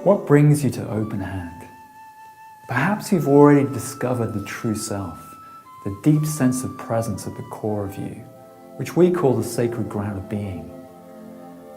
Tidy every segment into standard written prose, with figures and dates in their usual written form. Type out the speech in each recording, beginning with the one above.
What brings you to Openhand? Perhaps you've already discovered the true self, the deep sense of presence at the core of you, which we call the sacred ground of being.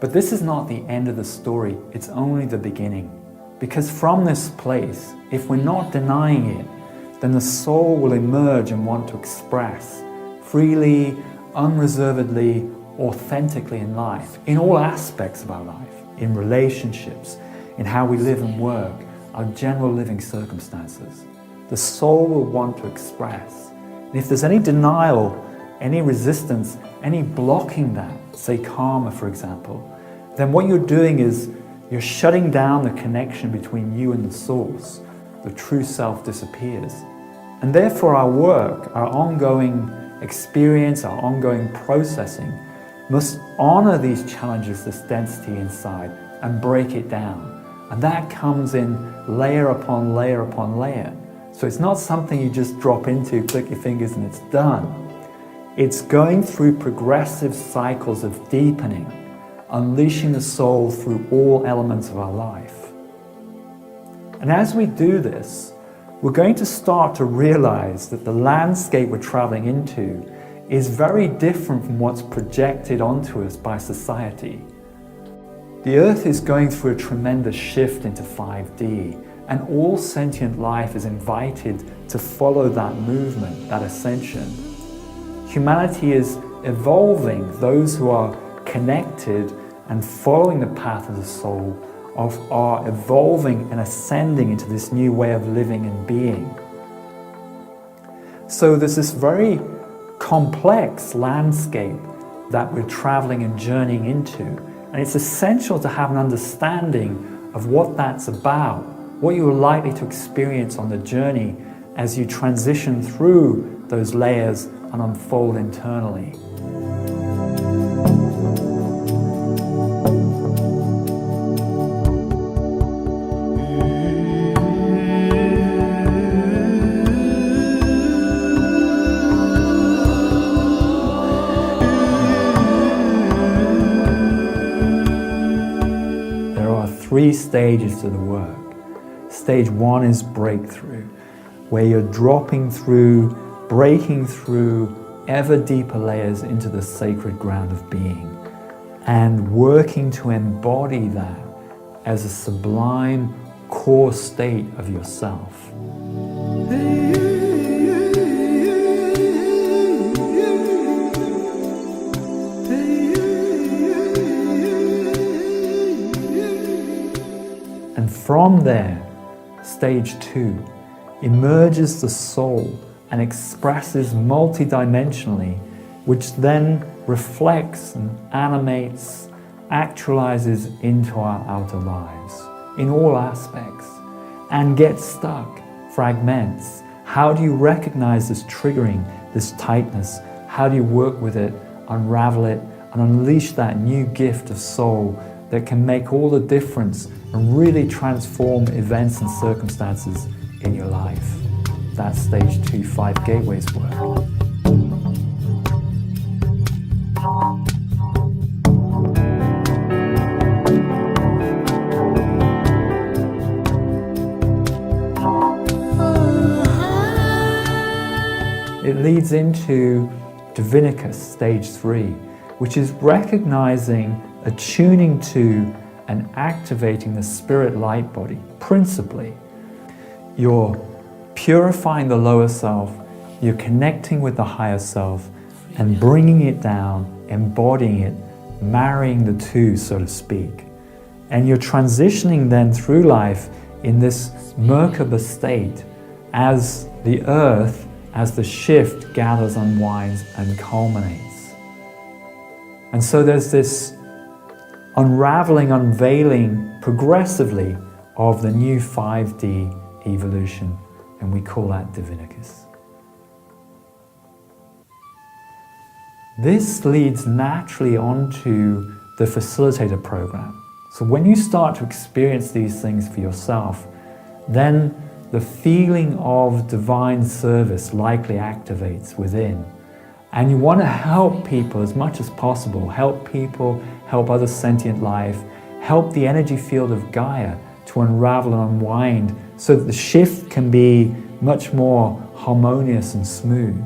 But this is not the end of the story, it's only the beginning. Because from this place, if we're not denying it, then the soul will emerge and want to express freely, unreservedly, authentically in life, in all aspects of our life, in relationships, in how we live and work, our general living circumstances. The soul will want to express. And if there's any denial, any resistance, any blocking that, say karma for example, then what you're doing is you're shutting down the connection between you and the source. The true self disappears. And therefore our work, our ongoing experience, our ongoing processing must honor these challenges, this density inside, and break it down. And that comes in layer upon layer upon layer. So it's not something you just drop into, click your fingers and it's done. It's going through progressive cycles of deepening, unleashing the soul through all elements of our life. And as we do this, we're going to start to realize that the landscape we're traveling into is very different from what's projected onto us by society. The Earth is going through a tremendous shift into 5D, and all sentient life is invited to follow that movement, that ascension. Humanity is evolving. Those who are connected and following the path of the soul are evolving and ascending into this new way of living and being. So there's this very complex landscape that we're traveling and journeying into. And it's essential to have an understanding of what that's about, what you're likely to experience on the journey as you transition through those layers and unfold internally. Three stages to the work. Stage one is breakthrough, where you're dropping through, breaking through ever deeper layers into the sacred ground of being and working to embody that as a sublime core state of yourself. And from there, stage two, emerges the soul and expresses multidimensionally, which then reflects and animates, actualizes into our outer lives in all aspects and gets stuck, fragments. How do you recognize this triggering, this tightness? How do you work with it, unravel it, and unleash that new gift of soul that can make all the difference and really transform events and circumstances in your life? That's stage 2, 5 gateways work. It leads into Divinicus, stage 3, which is recognizing, attuning to, and activating the spirit light body, principally. You're purifying the lower self, you're connecting with the higher self, and bringing it down, embodying it, marrying the two, so to speak. And you're transitioning then through life in this Merkaba state as the earth, as the shift gathers, unwinds, and culminates. And so there's this unraveling, unveiling progressively of the new 5D evolution, and we call that Divinicus. This leads naturally onto the facilitator program. So when you start to experience these things for yourself, then the feeling of divine service likely activates within. And you want to help people as much as possible. Help people, help other sentient life, help the energy field of Gaia to unravel and unwind so that the shift can be much more harmonious and smooth.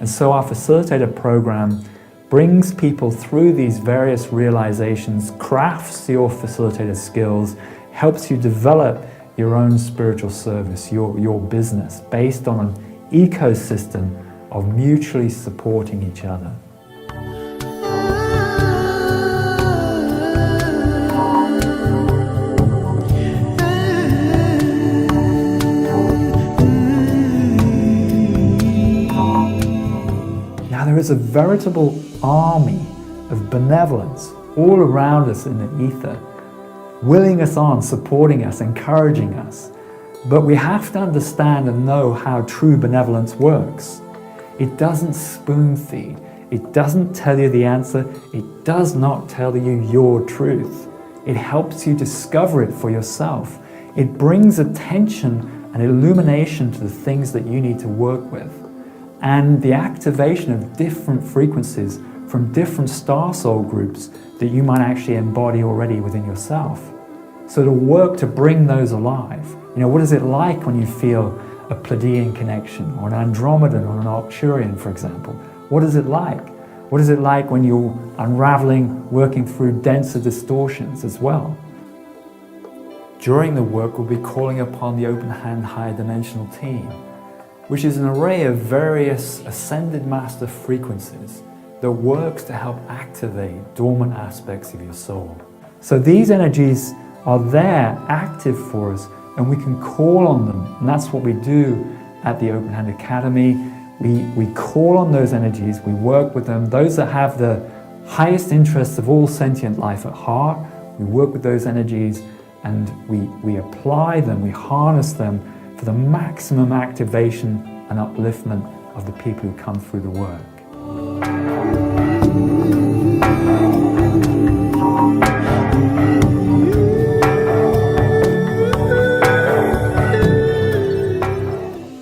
And so our facilitator program brings people through these various realizations, crafts your facilitator skills, helps you develop your own spiritual service, your business, based on an ecosystem of mutually supporting each other. Now there is a veritable army of benevolence all around us in the ether, willing us on, supporting us, encouraging us. But we have to understand and know how true benevolence works. It doesn't spoon feed. It doesn't tell you the answer. It does not tell you your truth. It helps you discover it for yourself. It brings attention and illumination to the things that you need to work with, and the activation of different frequencies from different star soul groups that you might actually embody already within yourself. So it'll work to bring those alive. You know, what is it like when you feel a Pleiadian connection, or an Andromedan, or an Arcturian, for example? What is it like? What is it like when you're unraveling, working through denser distortions as well? During the work, we'll be calling upon the Openhand higher dimensional team, which is an array of various ascended master frequencies that works to help activate dormant aspects of your soul. So these energies are there, active for us, and we can call on them. And that's what we do at the Openhand Academy. We call on those energies, we work with them. Those that have the highest interests of all sentient life at heart, we work with those energies, and we apply them, we harness them for the maximum activation and upliftment of the people who come through the work.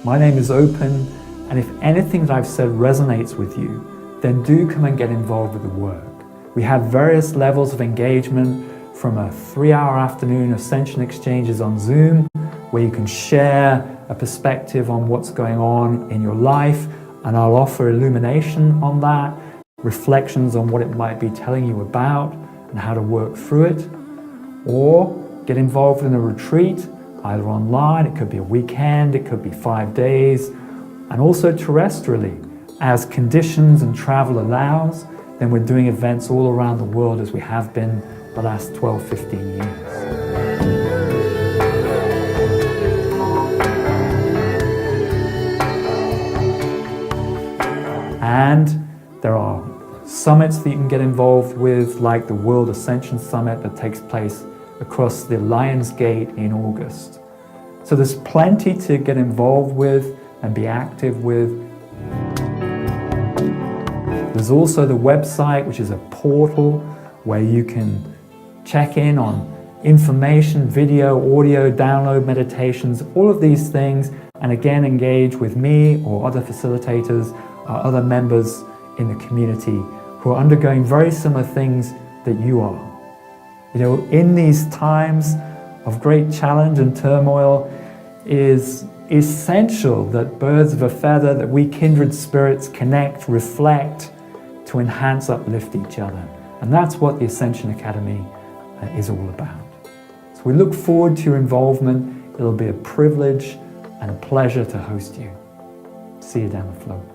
My name is Open, and if anything that I've said resonates with you, then do come and get involved with the work. We have various levels of engagement, from a 3-hour afternoon Ascension exchanges on Zoom, where you can share a perspective on what's going on in your life, and I'll offer illumination on that, reflections on what it might be telling you about and how to work through it. Or get involved in a retreat, either online, it could be a weekend, it could be 5 days, and also terrestrially. As conditions and travel allows, then we're doing events all around the world as we have been the last 12, 15 years. And there are summits that you can get involved with, like the World Ascension Summit that takes place across the Lion's Gate in August. So there's plenty to get involved with and be active with. There's also the website, which is a portal where you can check in on information, video, audio, download meditations, all of these things, and again engage with me or other facilitators or other members in the community who are undergoing very similar things that you are. You know, in these times of great challenge and turmoil, it is essential that birds of a feather, that we kindred spirits connect, reflect, to enhance, uplift each other. And that's what the Ascension Academy is all about. So we look forward to your involvement. It'll be a privilege and a pleasure to host you. See you down the float.